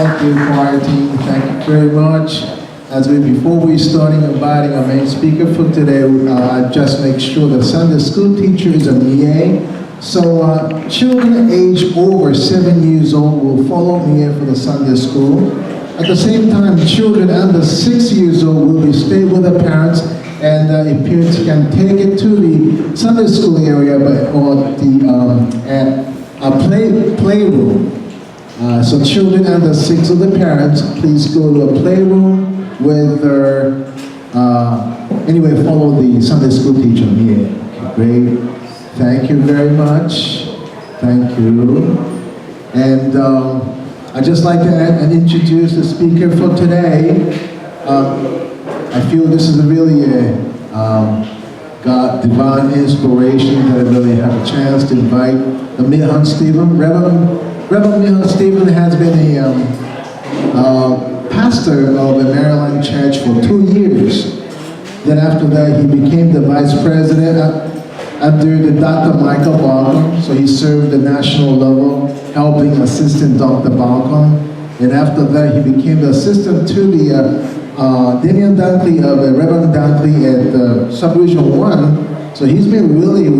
Thank you, choir team. Thank you very much. Before we starting inviting our main speaker for today, I just make sure the Sunday school teacher is a MIA. So children aged over 7 years old will follow MIA for the Sunday school. At the same time, children under 6 years old will be stay with their parents, and if parents can take it to the Sunday school area, or the playroom. So children under 6 of the parents, please go to a playroom with their, anyway, follow the Sunday school teacher here. Okay, great. Thank you very much. Thank you. And I'd just like to introduce the speaker for today. I feel this is really a God divine inspiration that I really have a chance to invite the Milan Steven. Reverend Milan Steven has been a pastor of the Maryland church for 2 years. Then after that, he became the vice president under the Dr. Michael Balcom. So he served the national level, helping assistant Dr. Balcom. And after that, he became the assistant to the Daniel Dunkley of the Reverend Dunkley at Subdivision 1. So he's been really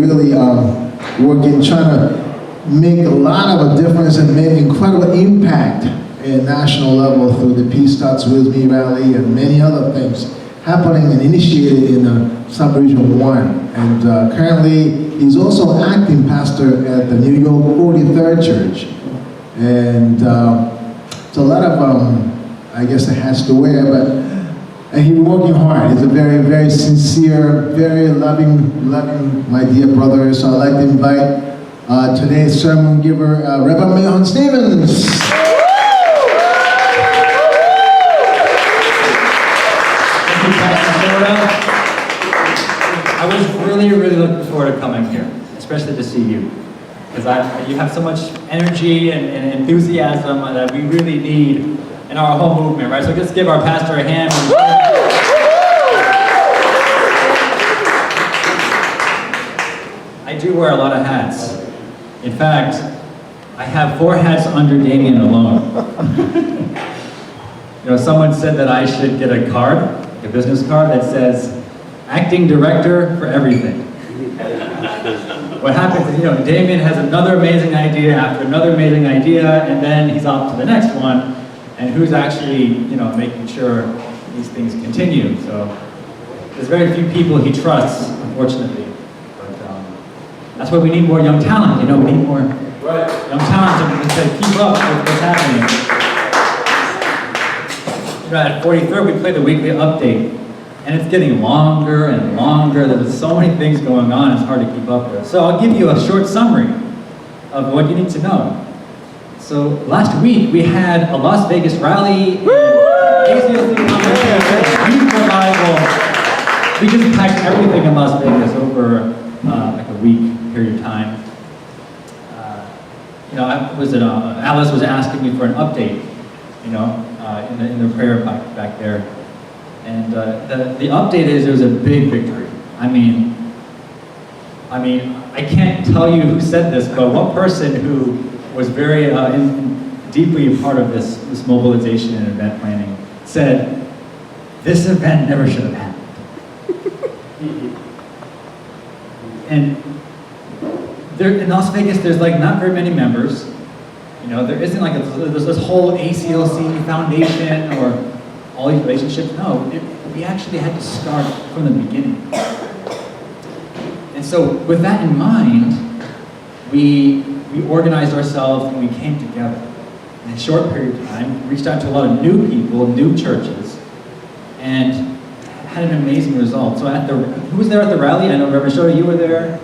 working, trying to make a lot of a difference and make incredible impact at national level through the Peace Starts With Me rally and many other things happening and initiated in Subdivision 1. And currently, he's also acting pastor at the New York 43rd Church. And it's a lot of, I guess, it has to wear, but and he's working hard. He's a very sincere, very loving, my dear brother. So I'd like to invite today's sermon giver, Reverend Milan Steven. I was really looking forward to coming here, especially to see you, because you have so much energy and enthusiasm that we really need in our whole movement, right? So let's give our pastor a hand. I do wear a lot of hats. In fact, I have 4 hats under Damien alone. You know, someone said that I should get a card, a business card that says, acting director for everything. What happens is, you know, Damien has another amazing idea after another amazing idea, and then he's off to the next one, and who's actually, you know, making sure these things continue. So there's very few people he trusts, unfortunately. But that's why we need more young talent. You know, we need more young talent to keep up with what's happening. You know, at 43rd, we play the weekly update, and it's getting longer and longer. There's so many things going on, it's hard to keep up with. So I'll give you a short summary of what you need to know. So last week, we had a Las Vegas rally, ACLC youth revival. We just packed everything in Las Vegas over like a week period of time. You know, Alice was asking me for an update, you know, in the prayer back there. And the update is, it was a big victory. I mean, I can't tell you who said this, but one person who was very deeply a part of this mobilization and event planning said, this event never should have happened. And there, in Las Vegas, there's like not very many members. You know, there isn't like there's this whole ACLC foundation or all these relationships. No, we actually had to start from the beginning. And so with that in mind, we organized ourselves and we came together. In a short period of time, reached out to a lot of new people, new churches, and had an amazing result. So who was there at the rally? I know Reverend Shota, you were there.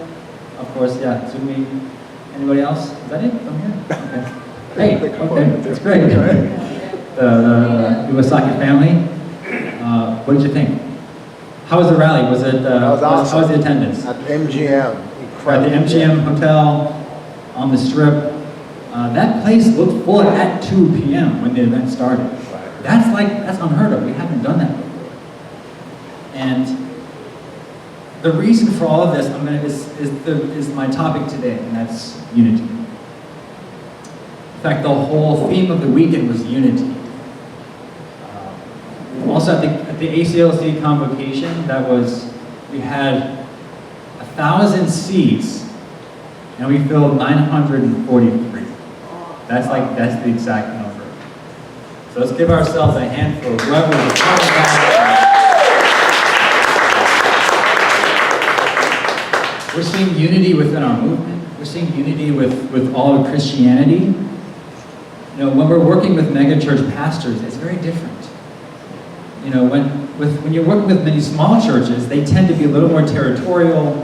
Of course, yeah, Sumi. Anybody else? Is that it from here? Okay. Hey, okay, that's great. The Iwasaki family. What did you think? How was the rally? Was it? Was awesome. How was the attendance? At the MGM. Incredible. At the MGM Hotel on the Strip. That place looked full at 2 p.m. when the event started. Right. That's unheard of. We haven't done that before. And the reason for all of this is my topic today, and that's unity. In fact, the whole theme of the weekend was unity. Also at the ACLC convocation, we had 1,000 seats, and we filled 943. That's the exact number. So let's give ourselves a hand for whoever was a part of that. We're seeing unity within our movement. We're seeing unity with all of Christianity. You know, when we're working with megachurch pastors, it's very different. You know, when you're working with many small churches, they tend to be a little more territorial,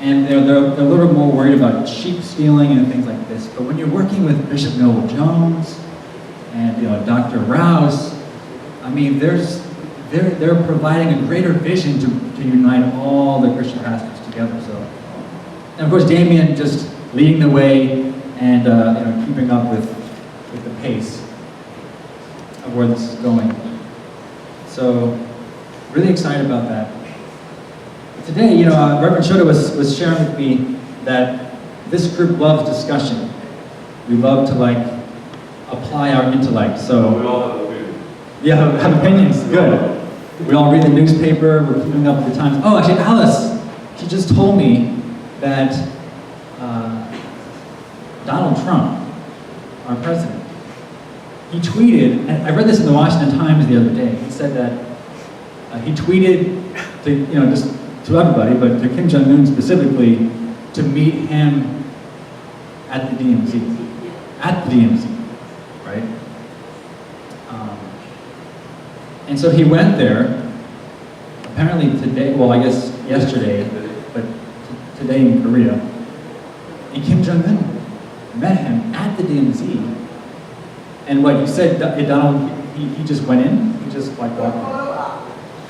and they're a little more worried about sheep stealing and things like this. But when you're working with Bishop Noel Jones and Dr. Rouse, I mean, they're providing a greater vision to unite all the Christian pastors together. So, and of course, Damien just leading the way and keeping up with the pace of where this is going. So, really excited about that. Today, Reverend Shota was sharing with me that this group loves discussion. We love to apply our intellect. So We all have opinions. Yeah, have opinions. Good. We all read the newspaper. We're keeping up with the times. Oh, actually, Alice, she just told me that Donald Trump, our president, he tweeted, and I read this in the Washington Times the other day. He said that he tweeted to, just to everybody, but to Kim Jong-un specifically, to meet him at the DMZ. At the DMZ, right? And so he went there, apparently today, well, I guess yesterday, but today in Korea. And Kim Jong-un met him at the DMZ. And what you said, Donald, he just went in? He just walked in?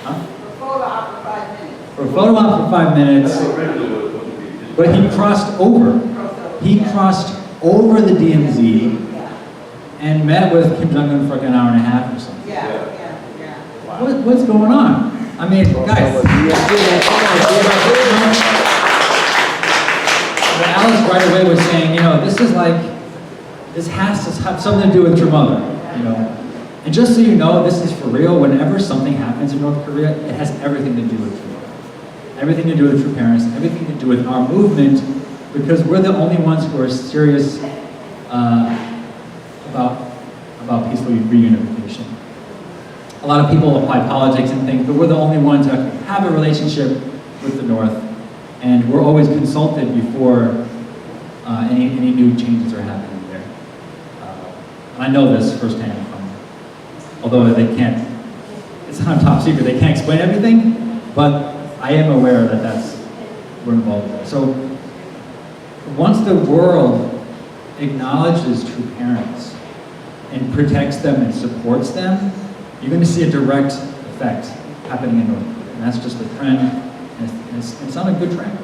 Huh? For a photo op for 5 minutes. But he crossed over. He crossed over the DMZ and met with Kim Jong-un for like an hour and a half or something. What's going on? I mean, guys. Alice right away was saying, this has to have something to do with your mother, And just so you know, this is for real. Whenever something happens in North Korea, it has everything to do with your mother. Everything to do with your parents, everything to do with our movement, because we're the only ones who are serious about peaceful reunification. A lot of people apply politics and things, but we're the only ones who have a relationship with the North, and we're always consulted before any new changes are happening there. And I know this firsthand although they can't, it's not top secret, they can't explain everything, but I am aware that we're involved there. So once the world acknowledges true parents and protects them and supports them, you're going to see a direct effect happening in North Korea. And that's just the trend, and it's not a good trend.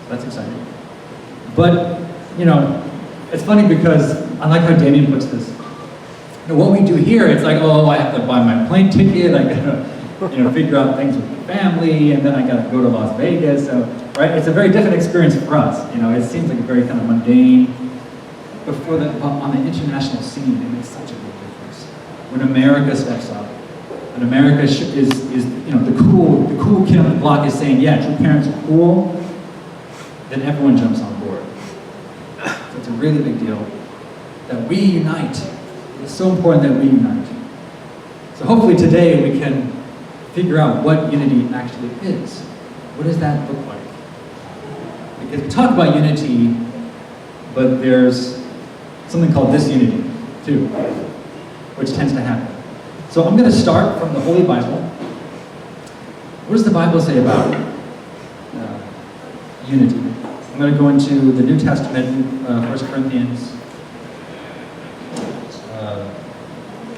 That's exciting. But, it's funny because I like how Damien puts this. What we do here, it's like, oh, I have to buy my plane ticket, I gotta, figure out things with my family, and then I gotta go to Las Vegas. So, right? It's a very different experience for us. It seems like a very kind of mundane. But on the international scene, it makes such a big difference. When America steps up, when America is the cool kid on the block is saying, yeah, true parents are cool, then everyone jumps on board. So it's a really big deal that we unite. It's so important that we unite. So hopefully today we can figure out what unity actually is. What does that look like? Because we talk about unity, but there's something called disunity too, which tends to happen. So I'm going to start from the Holy Bible. What does the Bible say about unity? I'm going to go into the New Testament, 1 Corinthians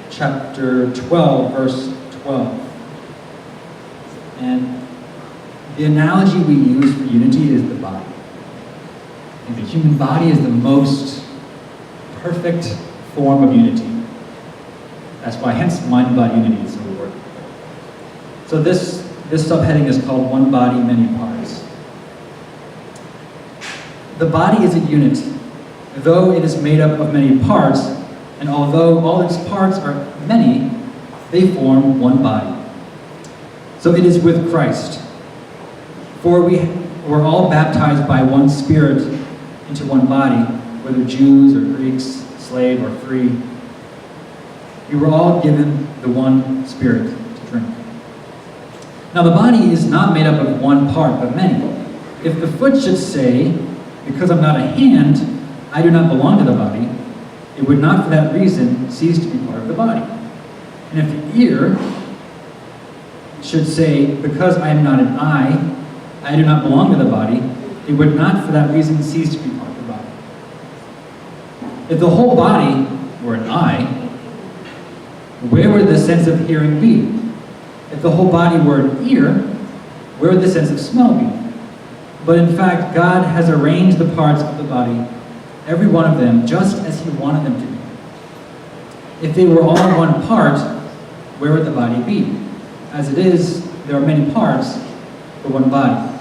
chapter 12, verse 12. And the analogy we use for unity is the body. And the human body is the most perfect form of unity. That's why, hence, mind-body unity is so important. So this subheading is called One Body, Many Parts. the body is a unit, though it is made up of many parts, and although all its parts are many, they form one body. So it is with Christ. For we were all baptized by one Spirit into one body, whether Jews or Greeks, slave or free. We were all given the one Spirit to drink. Now the body is not made up of one part, but many. If the foot should say, because I'm not a hand, I do not belong to the body, it would not for that reason cease to be part of the body. And if the ear should say, because I am not an eye, I do not belong to the body, it would not for that reason cease to be part of the body. If the whole body were an eye, where would the sense of hearing be? If the whole body were an ear, where would the sense of smell be? But in fact, God has arranged the parts of the body, every one of them, just as He wanted them to be. If they were all one part, where would the body be? As it is, there are many parts, but one body.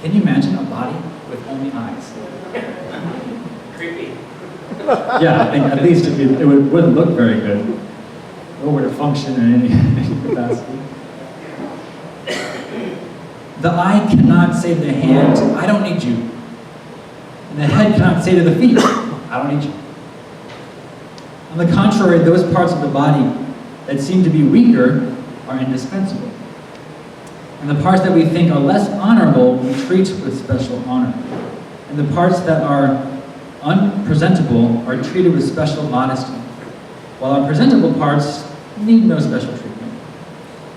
Can you imagine a body with only eyes? Creepy. Yeah, I think at least wouldn't look very good. Or would it function in any capacity? The eye cannot say to the hand, I don't need you. And the head cannot say to the feet, I don't need you. On the contrary, those parts of the body that seem to be weaker are indispensable. And the parts that we think are less honorable, we treat with special honor. And the parts that are unpresentable are treated with special modesty, while our presentable parts need no special treatment.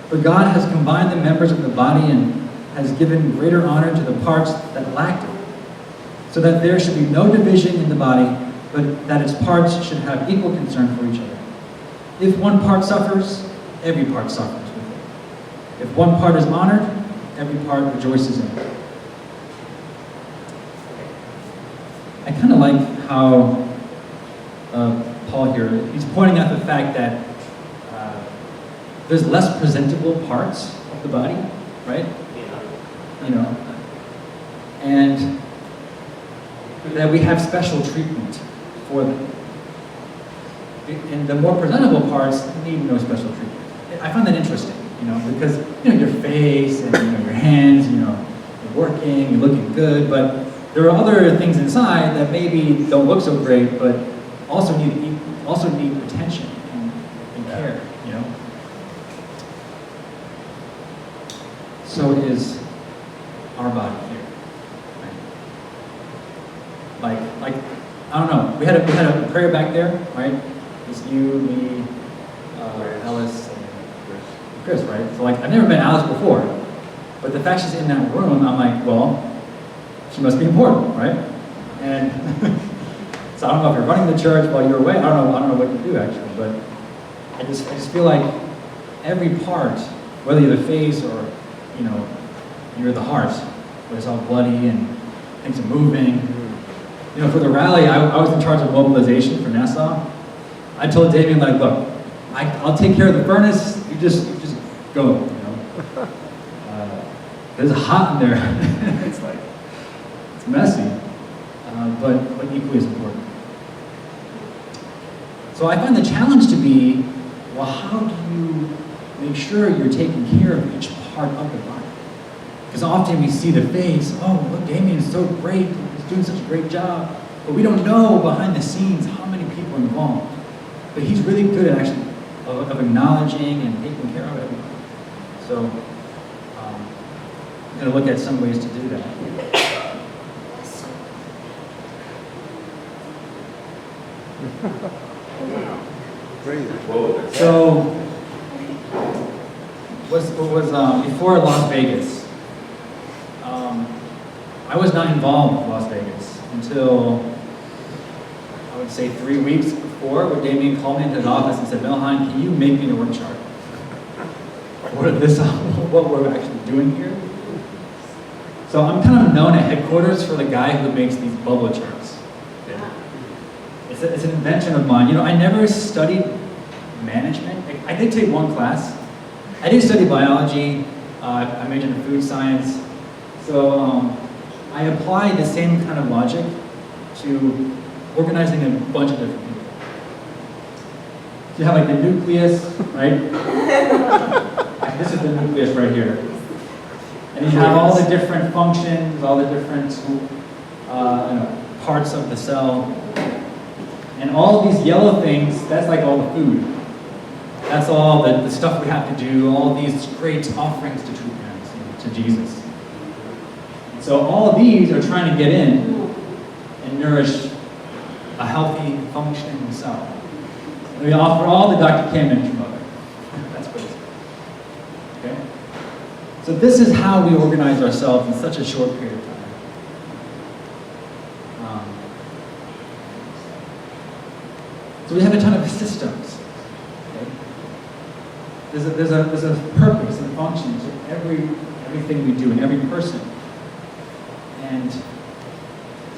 For God has combined the members of the body and has given greater honor to the parts that lacked it, so that there should be no division in the body, but that its parts should have equal concern for each other. If one part suffers, every part suffers with it. If one part is honored, every part rejoices in it. I kind of like how Paul here, he's pointing out the fact that there's less presentable parts of the body, right? You know, and that we have special treatment for them. And the more presentable parts need no special treatment. I find that interesting, you know, because your face and your hands, you're working, you're looking good, but there are other things inside that maybe don't look so great, but also need attention and care, So is our body here. Right? Like I don't know. We had a prayer back there, right? It's you, me, Alice, and Chris, right? So like I've never met Alice before, but the fact she's in that room, I'm like, well, she must be important, right? And so I don't know if you're running the church while you're away. I don't know what you do actually, but I just feel like every part, whether you're the face or you're the heart, where it's all bloody and things are moving. For the rally, I was in charge of mobilization for Nassau. I told Damien, like, look, I'll take care of the furnace. You just go. It's hot in there. It's messy, but equally as important. So I find the challenge to be, well, how do you make sure you're taking care of each part of the body? Because often we see the face, oh, look, Damien is so great, he's doing such a great job, but we don't know behind the scenes how many people are involved. But he's really good at actually of acknowledging and taking care of everybody. So I'm going to look at some ways to do that. So was before Las Vegas. I was not involved with Las Vegas until I would say 3 weeks before, when Damien called me into his office and said, Melhan, can you make me an org chart? What we're actually doing here? So I'm kind of known at headquarters for the guy who makes these bubble charts. It's an invention of mine. I never studied management. I did take one class. I did study biology. I majored in food science. So I apply the same kind of logic to organizing a bunch of different people. So you have like the nucleus, right? This is the nucleus right here. And you have all the different functions, all the different parts of the cell. And all these yellow things, that's like all the food. That's all the stuff we have to do, all these great offerings to true parents, to Jesus. So all of these are trying to get in and nourish a healthy, functioning cell. And we offer all the Dr. Kim and Mother. That's what it is. Okay? So this is how we organize ourselves in such a short period of time. So we have a ton of systems. Okay? There's a purpose and function to everything we do and every person. And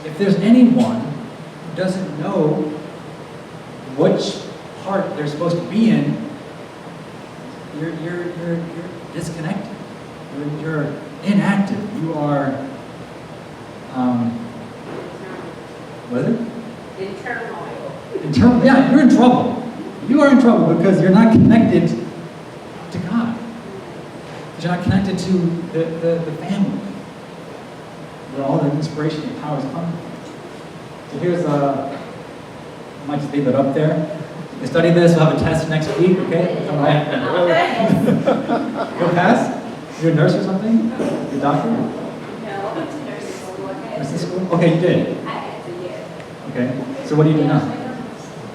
if there's anyone who doesn't know which part they're supposed to be in, you're disconnected. You're inactive. You are what is it? Internal, yeah, you're in trouble. You are in trouble because you're not connected to God. Because you're not connected to the family, where all the inspiration and power is coming from. So here's I might just leave it up there. You study this, we'll have a test next week, okay? All right. You'll pass? You're a nurse or something? You're a doctor? No, I went to nursing school. Nursing school? Okay, you did. I had to, yeah. Okay. So what do you do now?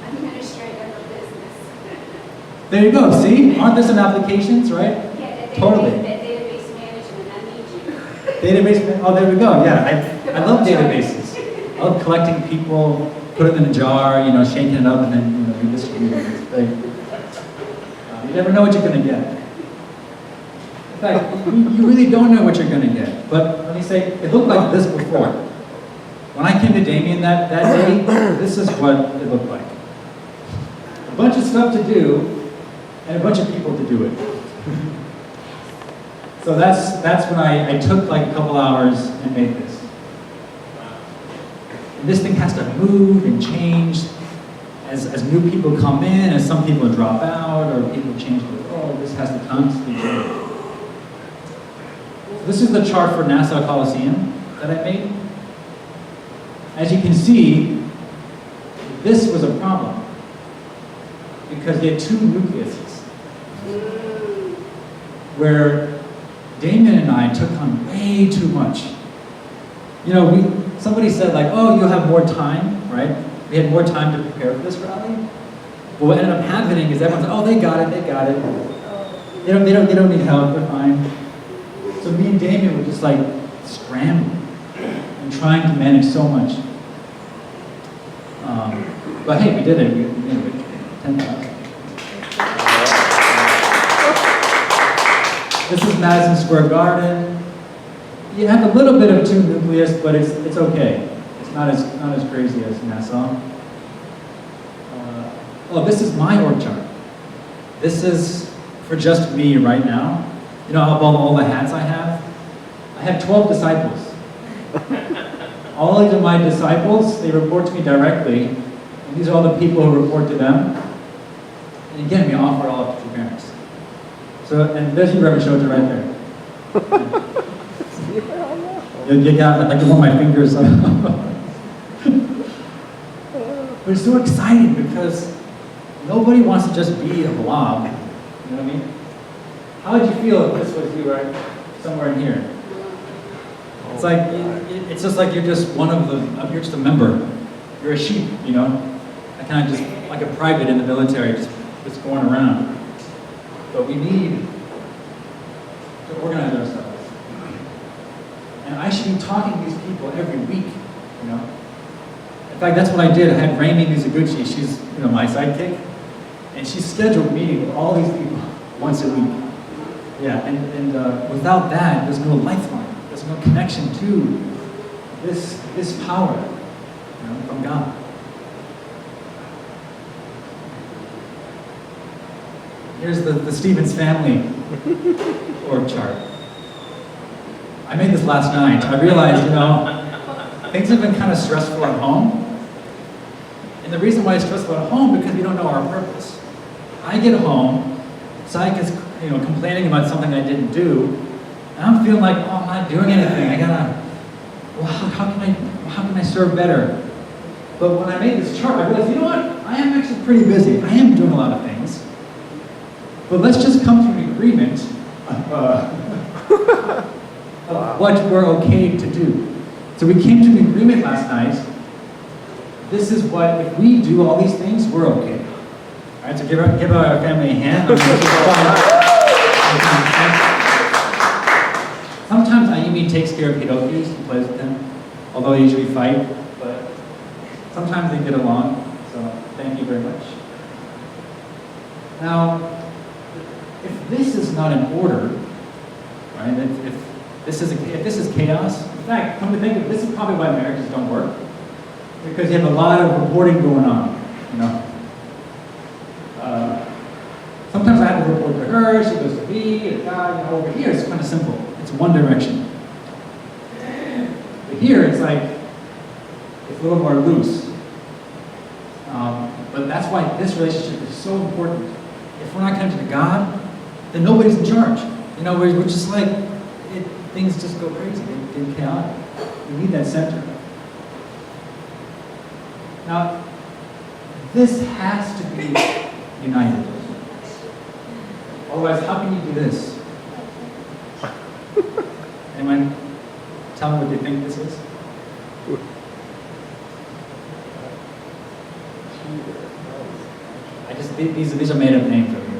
Administrator of a business. There you go. See? Aren't there some applications, right? Yeah, Totally. that database management, I need you. Database, oh, there we go. Yeah, I love databases. I love collecting people, putting them in a jar, shaking it up, and then, redistributing it. It's great. You never know what you're going to get. In fact, you really don't know what you're going to get. But let me say, it looked like this before. When I came to Damien that day, this is what it looked like. A bunch of stuff to do, and a bunch of people to do it. So that's when I took like a couple hours and made this. And this thing has to move and change as new people come in, as some people drop out, or people change their role. This has to constantly change. So this is the chart for Nassau Coliseum that I made. As you can see, this was a problem because you had two nucleuses where Damien and I took on way too much. Somebody said like, oh, you'll have more time, right? We had more time to prepare for this rally. But what ended up happening is everyone's like, oh, they got it. They don't need help, they're fine. So me and Damien were just like scrambling and trying to manage so much. But hey, we did it. We did it. 10,000. This is Madison Square Garden. You have a little bit of two nucleus, but it's okay. It's not as crazy as Nassau. This is my org chart. This is for just me right now. Of all the hats I have 12 disciples. All of these are my disciples. They report to me directly. And these are all the people who report to them. And again, we offer all up to parents. So, and there's your Reverend Shota right there. You got, I can want my fingers. But it's so exciting because nobody wants to just be a blob. You know what I mean? How would you feel if this was you right somewhere in here? It's like, it's just like you're just you're just a member. You're a sheep, I kind of just, like a private in the military, just going around. But we need to organize ourselves. And I should be talking to these people every week, In fact, that's what I did. I had Raimi Mizuguchi, she's, my sidekick, and she scheduled meetings with all these people once a week. Yeah, and without that, there's no lifeline. There's no connection to this power from God. Here's the Stevens family org chart. I I made this last night. I realized, things have been kind of stressful at home. And the reason why it's stressful at home because we don't know our purpose. I get home, Syke is complaining about something I didn't do, and I'm feeling like, oh, I'm not doing anything. How can I serve better? But when I made this chart, I realized, you know what? I am actually pretty busy. I am doing a lot of things. But let's just come to an agreement of what we're okay to do. So we came to an agreement last night. This is what, if we do all these things, we're okay. All right, so give our family a hand. Sometimes Ayumi takes care of Hirokis and plays with him, although they usually fight, but sometimes they get along, so thank you very much. Now, if this is not in order, right, if this is chaos, in fact, come to think of it, this is probably why marriages don't work, because you have a lot of reporting going on, Sometimes I have to report to her, she goes to me, to God, over here it's kind of simple. It's one direction. But here it's like, it's a little more loose. But that's why this relationship is so important. If we're not connected to God, then nobody's in charge. We're just like, things just go crazy, they get chaotic. We need that center. Now, this has to be united. Otherwise, how can you do this? Anyone tell me what they think this is? These are made up names over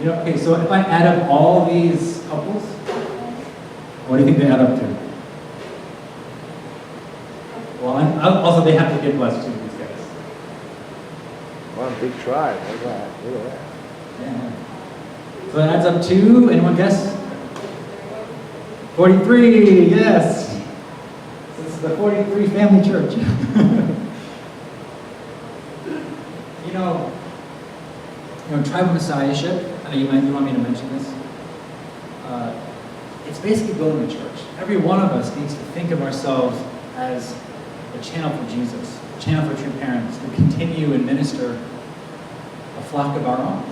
here. Okay, so if I add up all these couples, what do you think they add up to? Well, also they have to get blessed too, these guys. One big tribe. Look at that. Yeah. So it adds up to, anyone guess? 43, yes. So this is the 43 family church. Tribal messiahship, I know you want me to mention this. It's basically building a church. Every one of us needs to think of ourselves as a channel for Jesus, a channel for true parents, to continue and minister a flock of our own.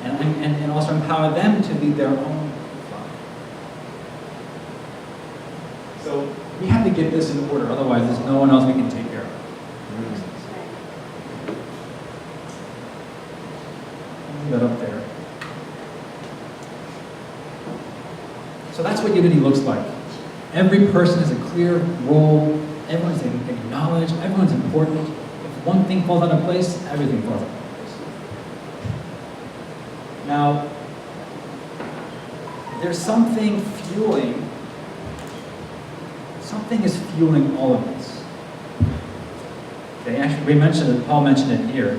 And also empower them to lead their own flock. So we have to get this in order, otherwise there's no one else we can take care of. That up there. So that's what unity looks like. Every person has a clear role, everyone's acknowledged, everyone's important. If one thing falls out of place, everything falls out of place. Now, there's something is fueling all of this. Okay, actually we mentioned it, Paul mentioned it here.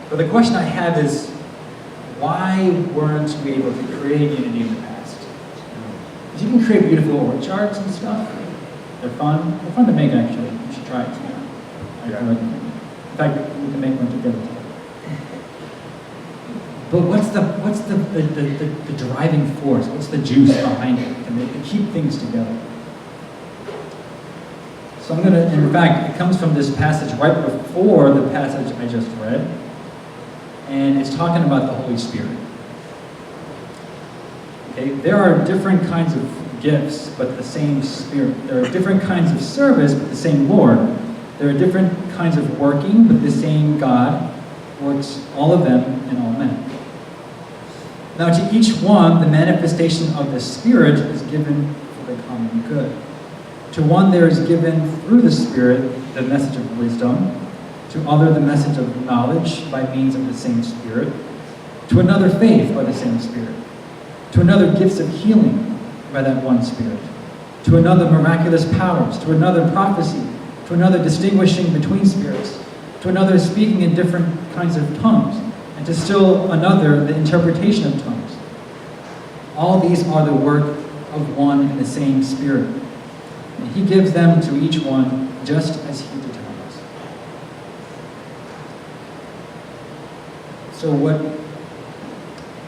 But the question I have is, why weren't we able to create unity in the past? Because you can create beautiful org charts and stuff. They're fun. They're fun to make, actually. You should try it together. In fact, we can make one together. But what's the driving force? What's the juice behind it to keep things together? So I'm going to, in fact, it comes from this passage right before the passage I just read. And it's talking about the Holy Spirit. Okay, there are different kinds of gifts, but the same Spirit. There are different kinds of service, but the same Lord. There are different kinds of working, but the same God works all of them in all men. Now to each one, the manifestation of the Spirit is given for the common good. To one there is given through the Spirit the message of wisdom, to other the message of knowledge by means of the same Spirit, to another faith by the same Spirit, to another gifts of healing by that one Spirit, to another miraculous powers, to another prophecy, to another distinguishing between spirits, to another speaking in different kinds of tongues, and to still another the interpretation of tongues. All these are the work of one and the same Spirit, and He gives them to each one just as He determines. So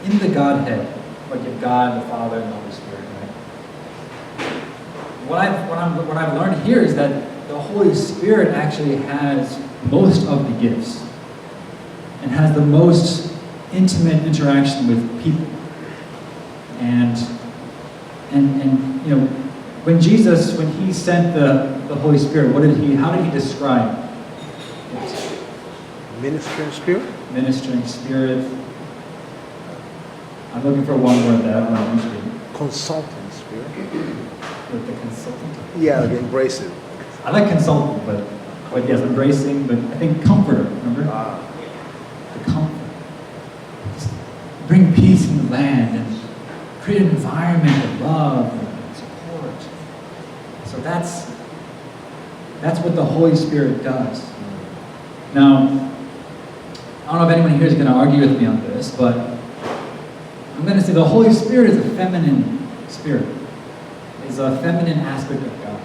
in the Godhead, like you have God, the Father, and the Holy Spirit, right? What I've learned here is that the Holy Spirit actually has most of the gifts and has the most intimate interaction with people. And when Jesus, when he sent the Holy Spirit, how did he describe it? Ministering spirit? Ministering spirit. I'm looking for one word that I don't know usually. Consulting spirit? With the consultant. Yeah, like embrace it. I like consultant, but yes, embracing, but I think comforter, remember? The comfort. Just bring peace in the land and create an environment of love and support. So that's what the Holy Spirit does. Now, I don't know if anyone here is going to argue with me on this, but I'm going to say the Holy Spirit is a feminine spirit. It's a feminine aspect of God.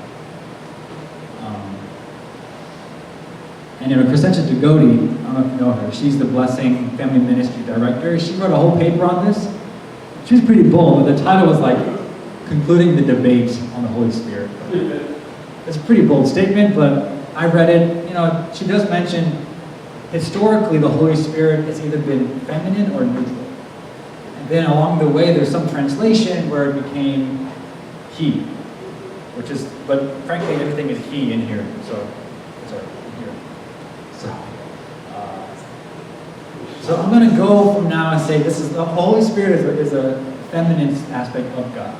And Crescentia Dugodi, I don't know if you know her, she's the Blessing Family Ministry Director. She wrote a whole paper on this. She was pretty bold, but the title was like, Concluding the Debate on the Holy Spirit. It's a pretty bold statement, but I read it. She does mention, historically, the Holy Spirit has either been feminine or neutral. And then along the way, there's some translation where it became he, but frankly, everything is he in here, so, sorry, here. So I'm going to go from now and say the Holy Spirit is a feminine aspect of God.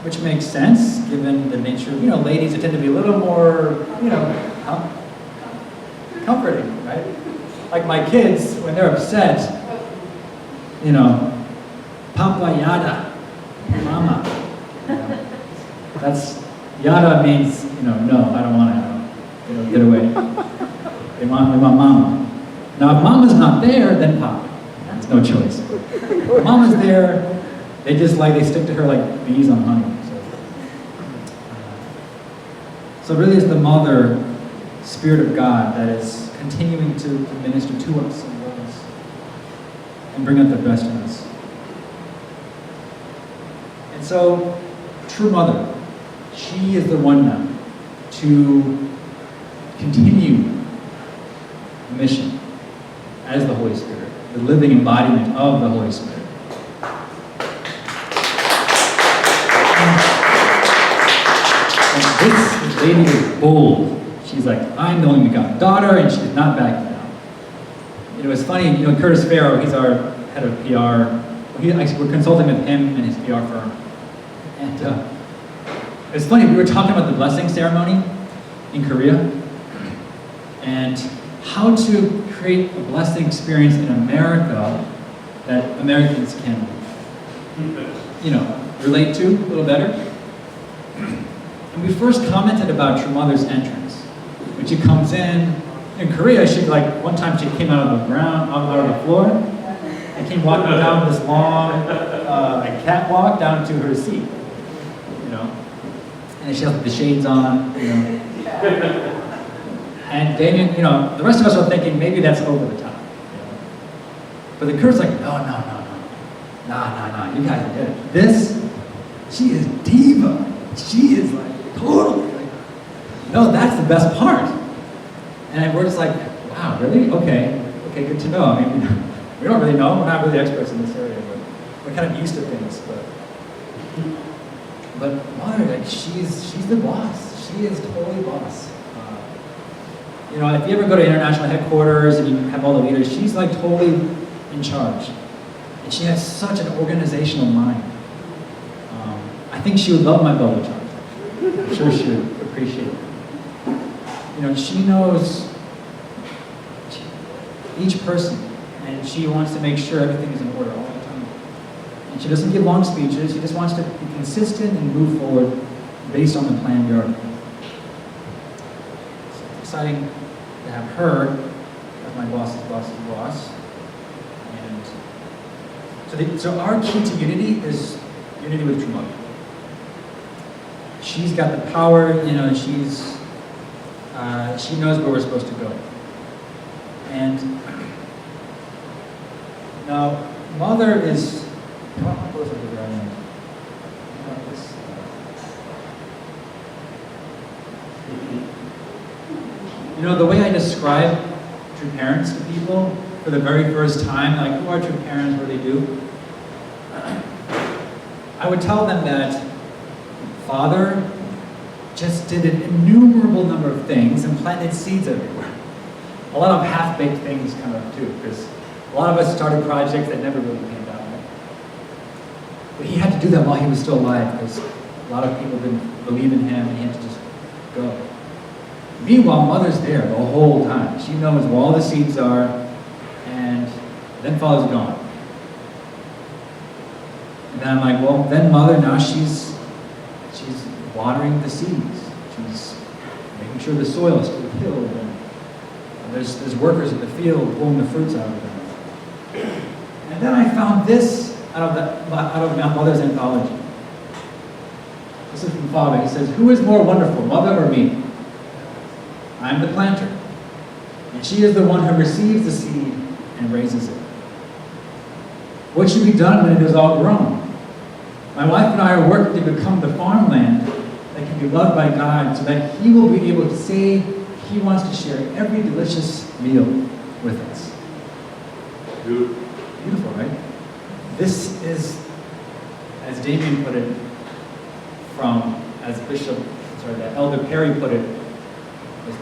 Which makes sense, given the nature of, ladies tend to be a little more, comforting, right? Like my kids, when they're upset, Papa Yada, Mama. That's, Yada means, no, I don't want to, get away. They want Mama. Now, if Mama's not there, then Papa. That's no choice. If Mama's there, they stick to her like bees on honey. So really it's the Mother, Spirit of God, that is continuing to minister to us and love us and bring out the best in us. And so, true Mother, she is the one now to continue the mission as the Holy Spirit, the living embodiment of the Holy Spirit. This lady is bold. She's like, I'm the only begotten daughter, and she's not backing down. It's funny, Curtis Farrow, he's our head of PR. We're consulting with him and his PR firm. And it's funny, we were talking about the blessing ceremony in Korea, and how to create a blessing experience in America that Americans can, relate to a little better. And we first commented about True Mother's entrance. When she comes in Korea, one time she came out of the ground, out of the floor, and came walking down this long catwalk down to her seat, And she has the shades on, And Damien, the rest of us are thinking maybe that's over the top. But the Kurt's like, no, you guys get it. She is diva. She is totally no, that's the best part. And we're just like, wow, really? Okay, good to know. I mean, we don't really know. We're not really experts in this area, but we're kind of used to things. But Mother, she's the boss. She is totally boss. If you ever go to international headquarters and you have all the leaders, she's totally in charge. And she has such an organizational mind. I think she would love my bubble chart. I'm sure she would appreciate it. She knows each person, and she wants to make sure everything is in order all the time. And she doesn't give long speeches. She just wants to be consistent and move forward based on the plan we already have. So it's exciting to have her as my boss's boss's boss. And so our key to unity is unity with True Mother. She's got the power, she knows where we're supposed to go. And mother is, what goes over there? You know, the way I describe true parents to people for the very first time, like, who are true parents, what do they do? I would tell them that Father just did an innumerable number of things and planted seeds everywhere. A lot of half-baked things kind of too, because a lot of us started projects that never really came out. Right? But he had to do that while he was still alive, because a lot of people didn't believe in him, and he had to just go. Meanwhile, Mother's there the whole time. She knows where all the seeds are, and then Father's gone. And then I'm like, well, then Mother, now she's watering the seeds. She's making sure the soil is still tilled, and there's workers in the field pulling the fruits out of them. And then I found this out of my Mother's anthology. This is from Father. He says, "Who is more wonderful, Mother or me? I am the planter, and she is the one who receives the seed and raises it. What should be done when it is all grown? My wife and I are working to become the farmland that can be loved by God, so that He will be able to say He wants to share every delicious meal with us." Beautiful, right? This is, as Damien put it, as Elder Perry put it,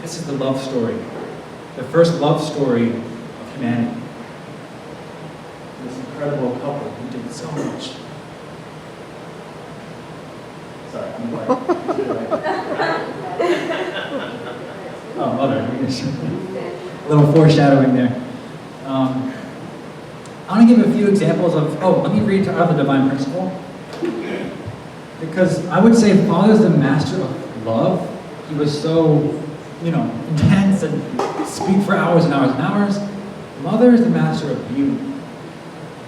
this is the love story, the first love story of humanity. This incredible couple who did so much. Sorry, I'm quiet. Oh, Mother. A little foreshadowing there. I want to give a few examples of, let me read out of the Divine Principle. Because I would say Father's the master of love. He was so, intense and speak for hours and hours and hours. Mother is the master of beauty.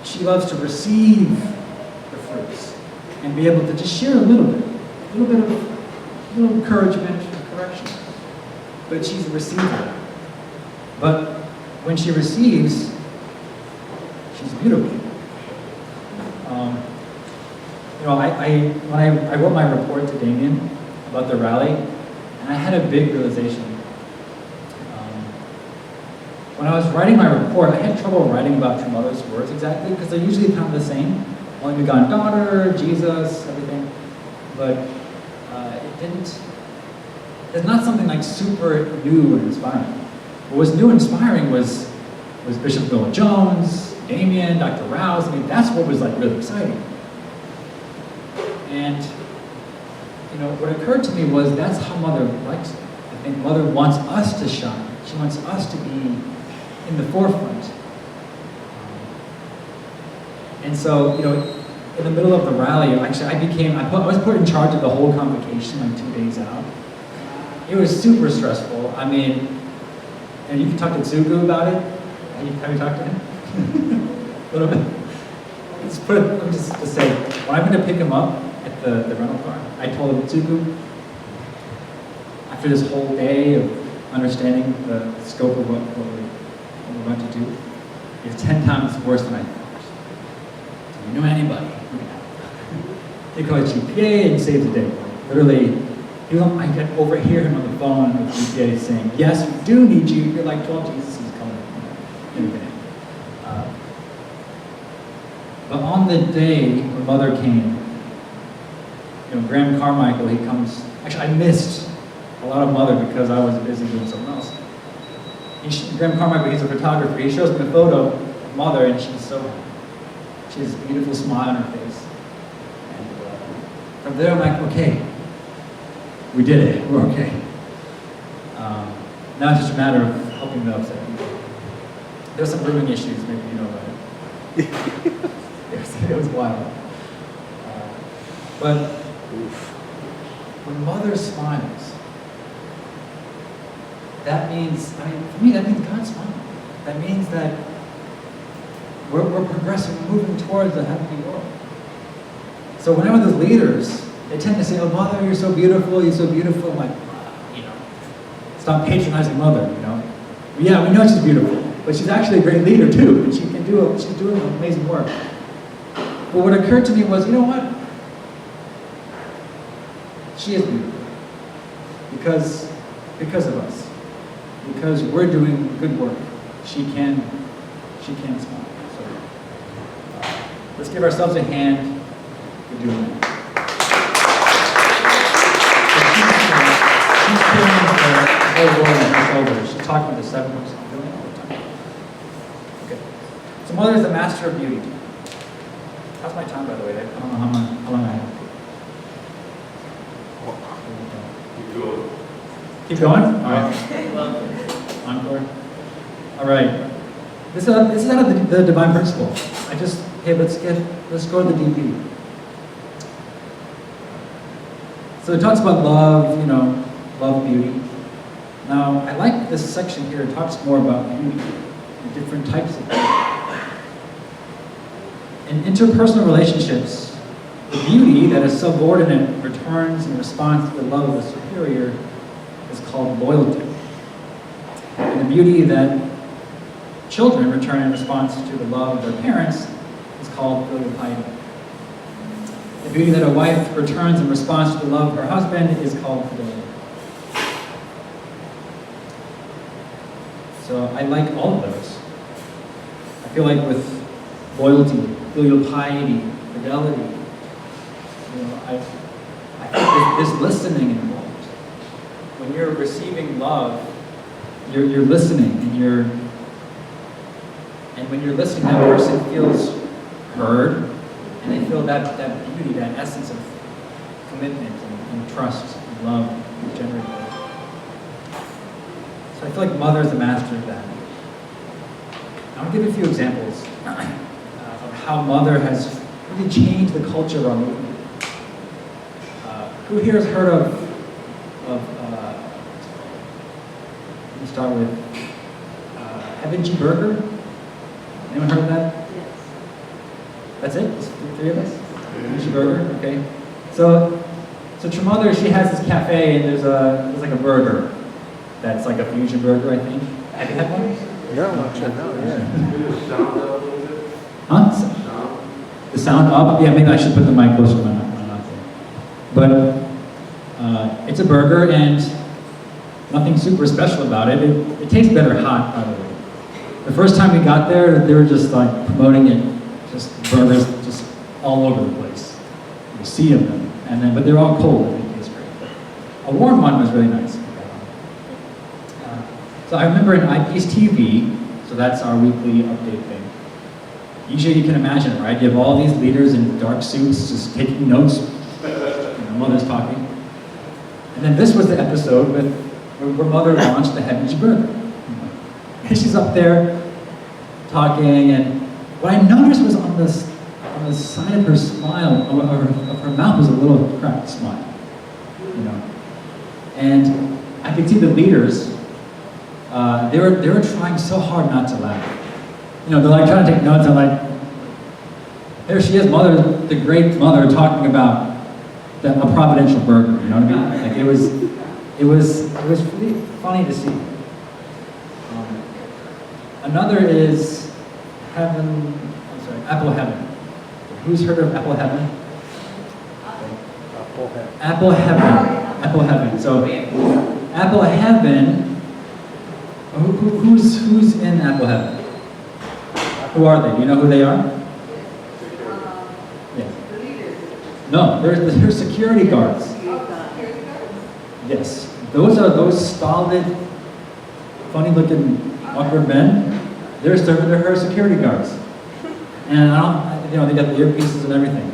She loves to receive the fruits and be able to just share a little bit of encouragement and correction. But she's a receiver. But when she receives, she's beautiful. When I wrote my report to Damien about the rally, and I had a big realization. When I was writing my report, I had trouble writing about True Mother's words exactly, because they're usually kind of the same. Only begotten daughter, Jesus, everything. But it didn't, there's not something like super new and inspiring. What was new and inspiring was Bishop Bill Jones, Damien, Dr. Rouse. I mean, that's what was like really exciting. And what occurred to me was that's how Mother likes it. I think Mother wants us to shine. She wants us to be in the forefront. And so, in the middle of the rally, actually, I was put in charge of the whole convocation like 2 days out. It was super stressful. I mean, and you can talk to Tsugu about it. Have you talked to him? A little bit. Let me just say, when I went to pick him up at the rental car, I told him, Tsugu, after this whole day of understanding the scope of what we're about to do, it's 10 times worse than I thought. So if you know anybody, they call it GPA and save the day. Literally, I could overhear him on the phone with GPA saying, "Yes, we do need you. You're like 12 Jesus is coming." Everything. But on the day when Mother came, Graham Carmichael, he comes. Actually, I missed a lot of Mother because I was busy doing something else. Graham Carmichael, he's a photographer. He shows me a photo of Mother, and she has this beautiful smile on her face. And from there, I'm like, okay, we did it. We're okay. Now it's just a matter of helping the upset people. There's some brewing issues, maybe you know about it. It was wild. But when Mother smiles, that means, for me, that means God's smiling. That means that we're progressing, moving towards a heavenly world. So whenever the leaders, they tend to say, "Oh, Mother, you're so beautiful, you're so beautiful." I'm like, stop patronizing Mother, Yeah, we know she's beautiful. but she's actually a great leader too. And she's doing amazing work. But what occurred to me was, you know what? She is beautiful. Because of us. Because we're doing good work. She can smile. So let's give ourselves a hand for doing that. She's carrying the whole world on her shoulders. She's talking to 7 books. Doing it all the time. Okay. So mother is the master of beauty. How's my time, by the way? I don't know how long I have. Keep going? All right. Encore. All right. This is out of the divine principle. Let's go to the DP. So it talks about love, love, beauty. Now, I like this section here. It talks more about beauty and different types of beauty. In interpersonal relationships, the beauty that a subordinate returns in response to the love of a superior is called loyalty. And the beauty that children return in response to the love of their parents is called filial piety. The beauty that a wife returns in response to the love of her husband is called fidelity. So I like all of those. I feel like with loyalty, filial piety, fidelity, I think there's listening involved. When you're receiving love, you're listening, and when you're listening, that person feels heard, and they feel that beauty, that essence of commitment and trust and love generated. So I feel like mother is the master of that. I want to give a few examples of how mother has really changed the culture of our movement. Who here has heard of let me start with Heaven G. Burger? Anyone heard of that? Yes. That's it? Just the 3 of us? Heaven G. Burger? Okay. So to mother, she has this cafe, and there's like a burger that's like a fusion burger, I think. Have you had one? No, Huh? The sound up? Yeah, maybe I should put the mic closer to my mouth there. But it's a burger, and nothing super special about it. It tastes better hot, by the way. The first time we got there, they were just like promoting it, just burgers just all over the place. A sea of them, but they're all cold. And it tastes great. But a warm one was really nice. So I remember in Eyepiece TV, so that's our weekly update thing. Usually you can imagine, right? You have all these leaders in dark suits just taking notes. Mother's talking. And then this was the episode where Mother launched the Heaven's Burger. And she's up there talking, and what I noticed was on the side of her smile, of her mouth was a little cracked smile. And I could see the leaders, they were trying so hard not to laugh. They're like trying to take notes, and like, there she is, Mother, the great Mother, talking about a providential burger. You know what I mean? Like it was really funny to see. Another is Apple Heaven. Who's heard of Apple Heaven? Apple Heaven. So Apple Heaven. Who's in Apple Heaven? Who are they? Do you know who they are? Yeah. No, they're security guards. Yes. Those are those stolid, funny-looking, awkward men. They're her security guards. And they got the earpieces and everything.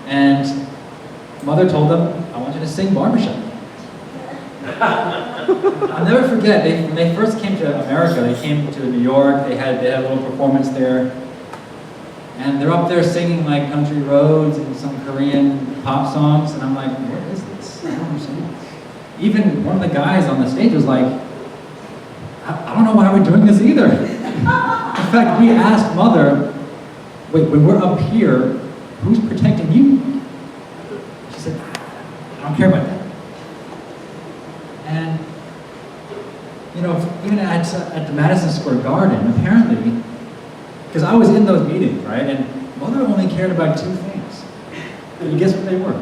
And Mother told them, I want you to sing Barbershop. I'll never forget, when they first came to America, they came to New York, they had a little performance there. And they're up there singing like Country Roads and some Korean pop songs, and I'm like, what is this? I don't understand. Even one of the guys on the stage was like, I don't know why we're doing this either. In fact, we asked Mother, wait, when we're up here, who's protecting you? She said, I don't care about that. And, even at the Madison Square Garden, apparently, because I was in those meetings, right? And mother only cared about two things. And guess what they were?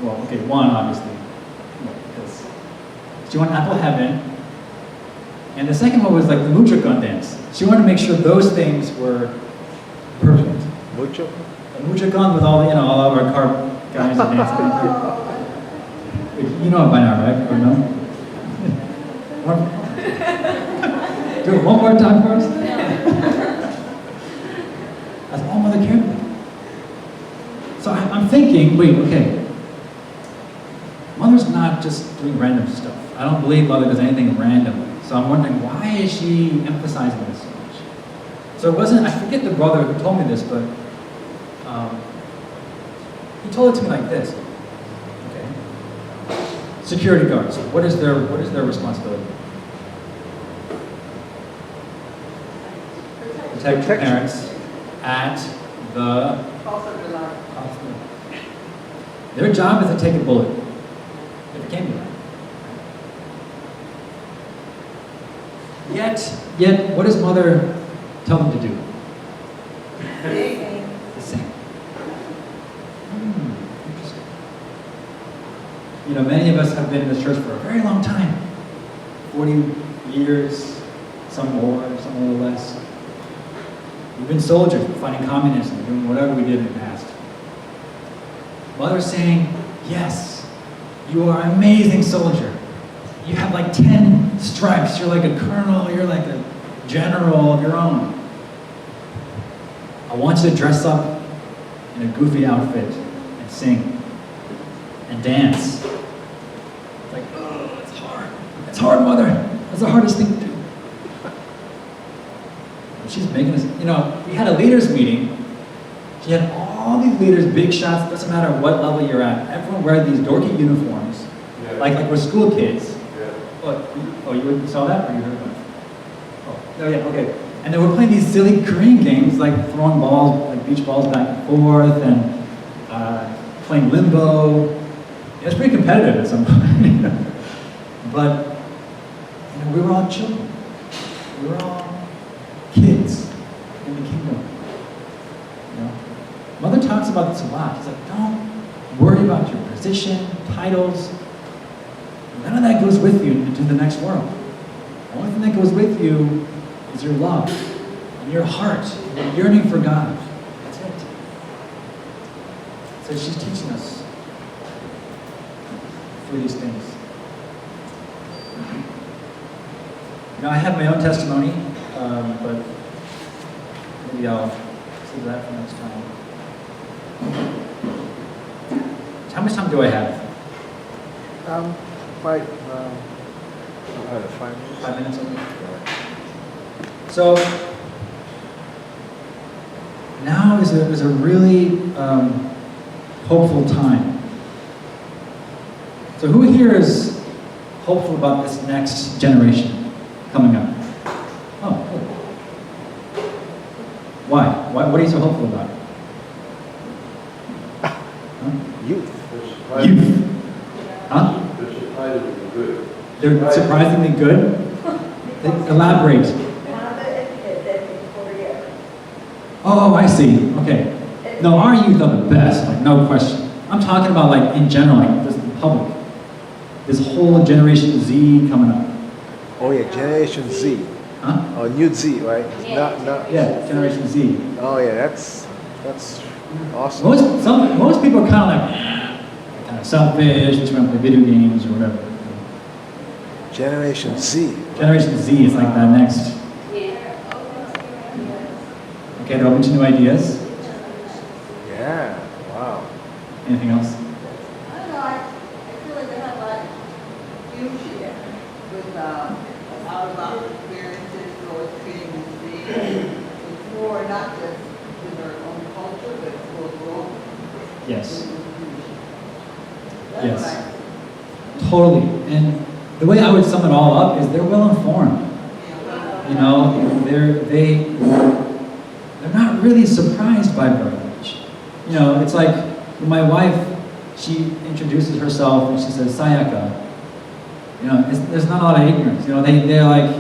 Well, okay, one, obviously, because she wanted Apple Heaven. And the second one was like the Mucho Gun dance. She wanted to make sure those things were perfect. Mucho? The Mucho Gun with all, all of our car guys and dancing. You know it by now, right? Or no? Do it one more time for us. That's all mother cared about. So I'm thinking, wait, okay. Mother's not just doing random stuff. I don't believe mother does anything random. So I'm wondering, why is she emphasizing this so much? So it wasn't, I forget the brother who told me this, but he told it to me like this. Okay. Security guards, what is their responsibility? Protect your parents at the cost of their life. Their job is to take a bullet. If it can't be right. Yet, what does mother tell them to do? The same. Interesting. Many of us have been in this church for a very long time. 40 years, some more, some a little less. We've been soldiers, we're fighting communism, doing whatever we did in the past. Mother's saying, yes, you are an amazing soldier. You have like 10 stripes. You're like a colonel. You're like a general of your own. I want you to dress up in a goofy outfit and sing and dance. It's like, oh, it's hard. It's hard, mother. That's the hardest thing to do. And she's making us, we had a leaders meeting. She had all these leaders, big shots, doesn't matter what level you're at. Everyone wear these dorky uniforms, like we're school kids. Oh, you saw that or you heard that? Oh, yeah, okay. And they were playing these silly Korean games like throwing balls, like beach balls back and forth and playing limbo. It was pretty competitive at some point. But we were all children. We were all kids in the kingdom. Mother talks about this a lot. She's like, don't worry about your position, titles. None of that goes with you into the next world. The only thing that goes with you is your love and your heart, your yearning for God. That's it. So she's teaching us through these things. I have my own testimony, but maybe I'll save that for next time. How much time do I have? 5 minutes. 5 minutes only? So, now is a really hopeful time. So who here is hopeful about this next generation coming up? Oh, good. Why? What are you so hopeful about? Huh? Youth. Youth. Huh? They're surprisingly good. They're surprisingly good? Elaborate. Oh, I see. Okay. No, our youth are the best, like no question. I'm talking about like in general, like this public. This whole Generation Z coming up. Oh yeah, Generation Z. Huh? Oh, New Z, right? Not. Yeah, Generation Z. Oh yeah, that's awesome. Most people are kind of like kind of selfish, just want to play video games or whatever. Generation Z. Generation Z is like that next. Okay, they're open to new ideas. Yeah. Wow. Anything else? I don't know, I feel like they have like huge share with out-of-box experiences, or treating the disease. It's more not just in their own culture, but for the world. Yes. That's Yes. what I- Totally. And the way I would sum it all up is they're well informed. They're not really surprised by birth age. It's like when my wife, she introduces herself and she says, Sayaka. You know, there's not a lot of ignorance. You know, they're like,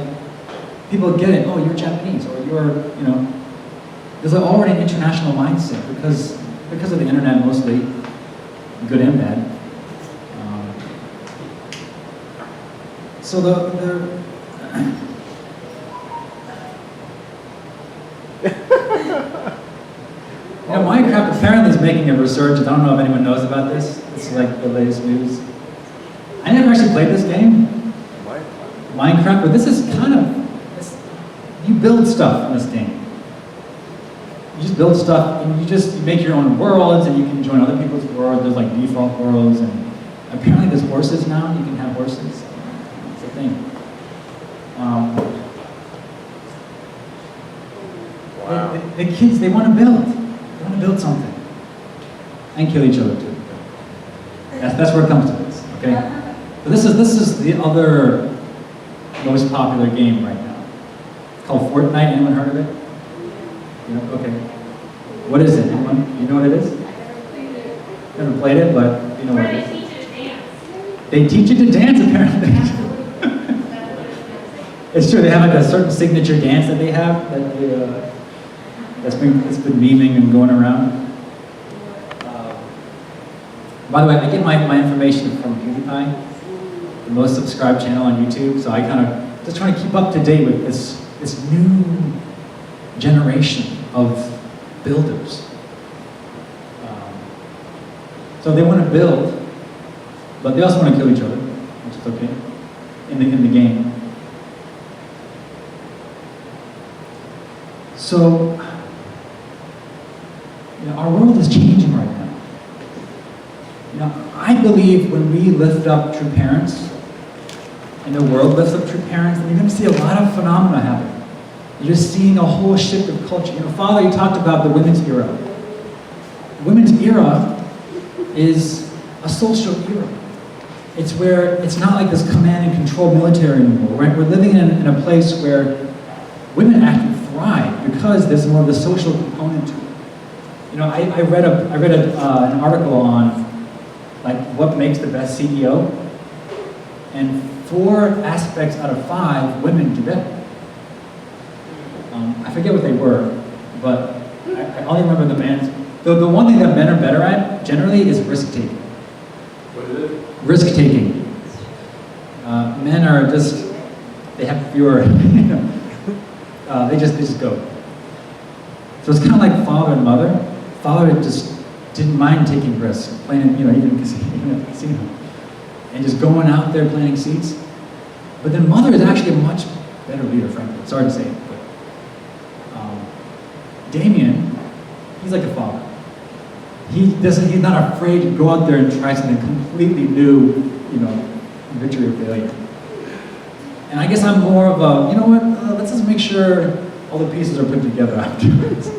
people get it. Oh, you're Japanese, or you're, you know, there's already an international mindset because of the internet mostly, good and bad. So you know, Minecraft apparently is making a resurgence. I don't know if anyone knows about this. This is like the latest news. I never actually played this game, Minecraft, but this is kind of, you build stuff in this game. You just build stuff, and you make your own worlds, and you can join other people's worlds. There's like default worlds, and apparently there's horses now. You can have horses. It's a thing. Wow. The kids, they want to build. They want to build something. And kill each other too. That's where it comes to this, okay? So this is the other most popular game right now. It's called Fortnite. Anyone heard of it? You know, okay. What is it? Anyone? You know what it is? Never played it, but you know what it is. They teach you to dance, apparently. It's true. They have like a certain signature dance that they have that's been memeing and going around. By the way, I get my information from PewDiePie, the most subscribed channel on YouTube. So I kind of just trying to keep up to date with this new generation of builders. So they want to build, but they also want to kill each other, which is okay in the game. So, you know, our world is changing right now. You know, I believe when we lift up true parents, and the world lifts up true parents, then you're going to see a lot of phenomena happen. You're just seeing a whole shift of culture. You know, Father, you talked about the women's era. The women's era is a social era. It's where it's not like this command and control military anymore. Right? We're living in a place where women actually thrive because there's more of the social component to it. You know, I read an article on like what makes the best CEO, and 4 aspects out of 5 women do better. I forget what they were, but I only remember the men's. The one thing that men are better at generally is risk taking. What is it? Risk taking. Men are just, they have fewer, you know, they just go. So it's kind of like father and mother. Father just didn't mind taking risks, playing, you know, even at the casino, and just going out there planting seeds. But then mother is actually a much better leader, frankly. Sorry to say it, but Damien, he's like a father. He's not afraid to go out there and try something completely new, you know, victory or failure. And I guess I'm more of a, you know what, let's just make sure all the pieces are put together afterwards.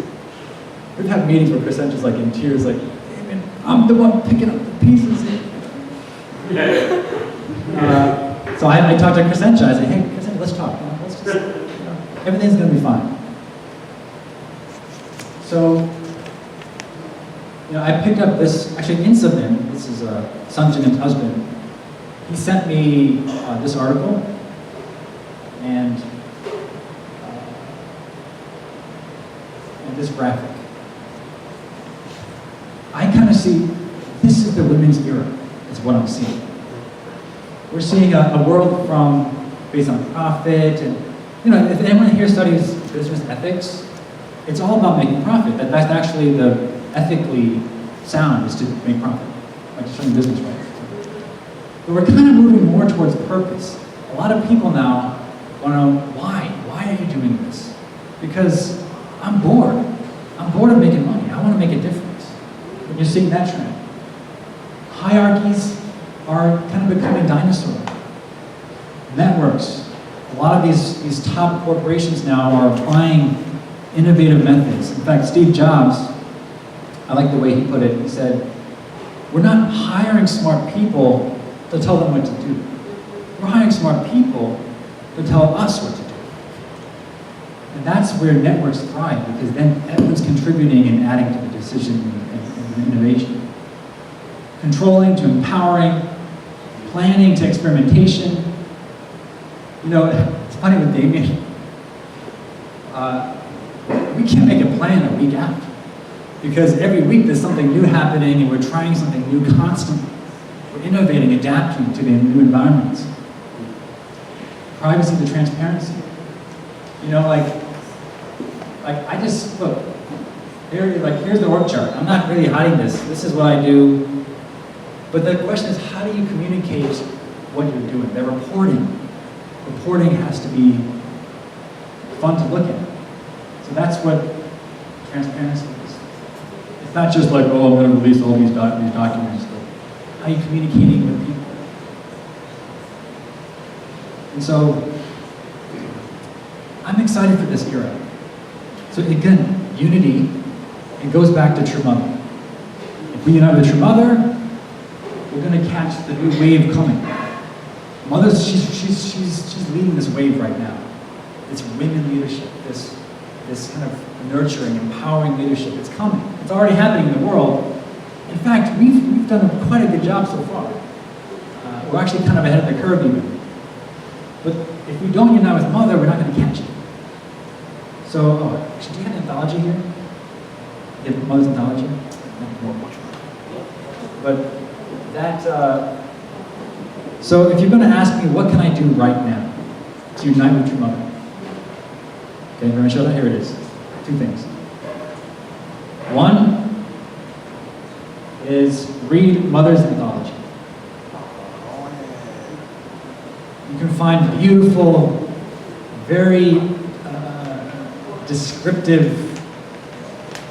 We've had meetings where Crescentia's like in tears, like, Damien, I'm the one picking up the pieces. So I talked to Crescentia. I said, hey, Crescentia, let's talk. You know, let's just, you know, everything's going to be fine. So, you know, I picked up this, actually Insabin, this is Sanjanim's husband. He sent me this article, and this graphic. I kind of see, this is the women's era, is what I'm seeing. We're seeing a world based on profit, and you know, if anyone here studies business ethics, it's all about making profit. That's actually the ethically sound, is to make profit, like just running business right. But we're kind of moving more towards purpose. A lot of people now want to know why. Why are you doing this? Because I'm bored. I'm bored of making money. I want to make a difference. And you're seeing that trend. Hierarchies are kind of becoming dinosaur. Networks. A lot of these top corporations now are applying innovative methods. In fact, Steve Jobs, I like the way he put it. He said, we're not hiring smart people to tell them what to do. We're hiring smart people to tell us what to do. And that's where networks thrive, because then everyone's contributing and adding to the decision and innovation. Controlling to empowering, planning to experimentation, You know, it's funny with Damien. We can't make a plan a week out because every week there's something new happening and we're trying something new constantly. We're innovating, adapting to the new environments. Privacy to transparency. You know, like I just, look, here's the org chart. I'm not really hiding this. This is what I do. But the question is, how do you communicate what you're doing? The reporting has to be fun to look at. So that's what transparency is. It's not just like, oh, I'm going to release all these documents. But how are you communicating with people? And so, I'm excited for this era. So again, unity, it goes back to True Mother. If we unite with True Mother, we're going to catch the new wave coming. Mother, she's leading this wave right now. It's women leadership, this kind of nurturing, empowering leadership. It's coming. It's already happening in the world. In fact, we've done quite a good job so far. We're actually kind of ahead of the curve even. But if we don't unite with Mother, we're not going to catch it. So, actually, do you have an anthology here? You have Mother's anthology? But that, so if you're going to ask me, what can I do right now to unite with True Mother? Okay, you're going to show that? Here it is. 2 things. One is read Mother's anthology. You can find beautiful, very descriptive